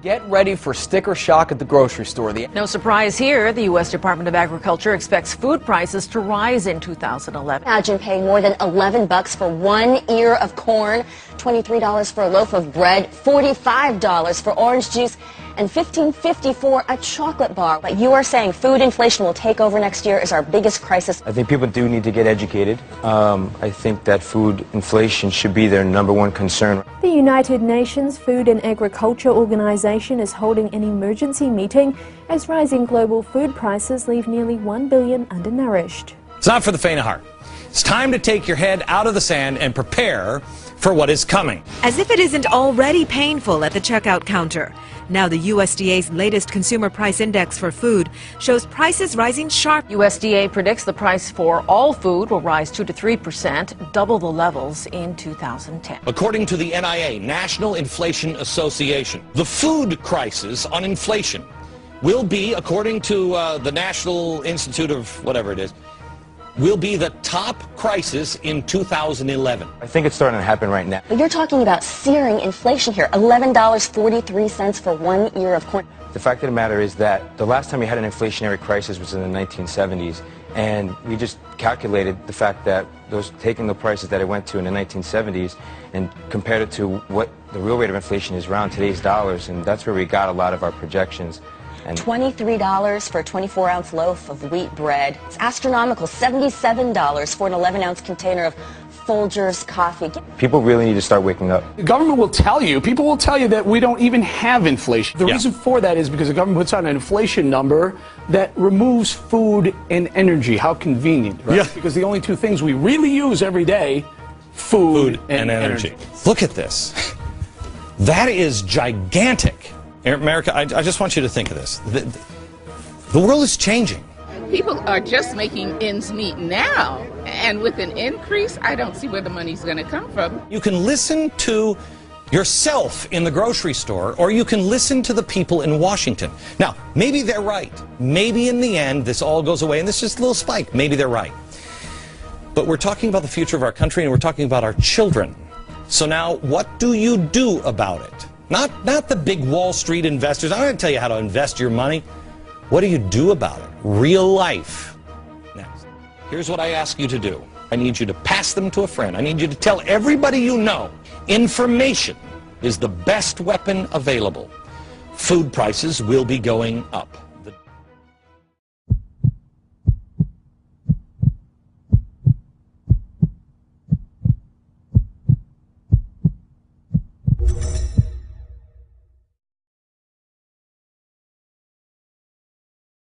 Get ready for sticker shock at the grocery store. No surprise here. The U.S. Department of Agriculture expects food prices to rise in 2011. Imagine paying more than $11 for 1 ear of corn, $23 for a loaf of bread, $45 for orange juice, and $15.50 for a chocolate bar. But you are saying food inflation will take over next year is our biggest crisis. I think people do need to get educated. I think that food inflation should be their #1 concern. The United Nations Food and Agriculture Organization is holding an emergency meeting as rising global food prices leave nearly 1 billion undernourished. It's not for the faint of heart. It's time to take your head out of the sand and prepare for what is coming. As if it isn't already painful at the checkout counter. Now the USDA's latest consumer price index for food shows prices rising sharp. USDA predicts the price for all food will rise 2 to 3%, double the levels in 2010. According to the NIA, National Inflation Association, the food crisis on inflation will be, according to the National Institute of whatever it is, will be the top crisis in 2011. I think it's starting to happen right now. But you're talking about searing inflation here, $11.43 for 1 ear of corn. The fact of the matter is that the last time we had an inflationary crisis was in the 1970s, and we just calculated the fact that taking the prices that it went to in the 1970s and compared it to what the real rate of inflation is around today's dollars, and that's where we got a lot of our projections. And $23 for a 24-ounce loaf of wheat bread. It's astronomical. $77 for an 11-ounce container of Folgers coffee. people really need to start waking up. The government will tell you, people will tell you that we don't even have inflation. The reason for that is because the government puts out an inflation number that removes food and energy. How convenient, right? Yeah. Because the only two things we really use every day, food and energy. Look at this. That is gigantic. America, I just want you to think of this. The world is changing. People are just making ends meet now, and with an increase, I don't see where the money's going to come from. You can listen to yourself in the grocery store, or you can listen to the people in Washington. Now, maybe they're right. Maybe in the end, this all goes away, and this is just a little spike. Maybe they're right. But we're talking about the future of our country, and we're talking about our children. So now, what do you do about it? Not the big Wall Street investors. I'm not going to tell you how to invest your money. What do you do about it? Real life. Now, here's what I ask you to do. I need you to pass them to a friend. I need you to tell everybody you know. Information is the best weapon available. Food prices will be going up.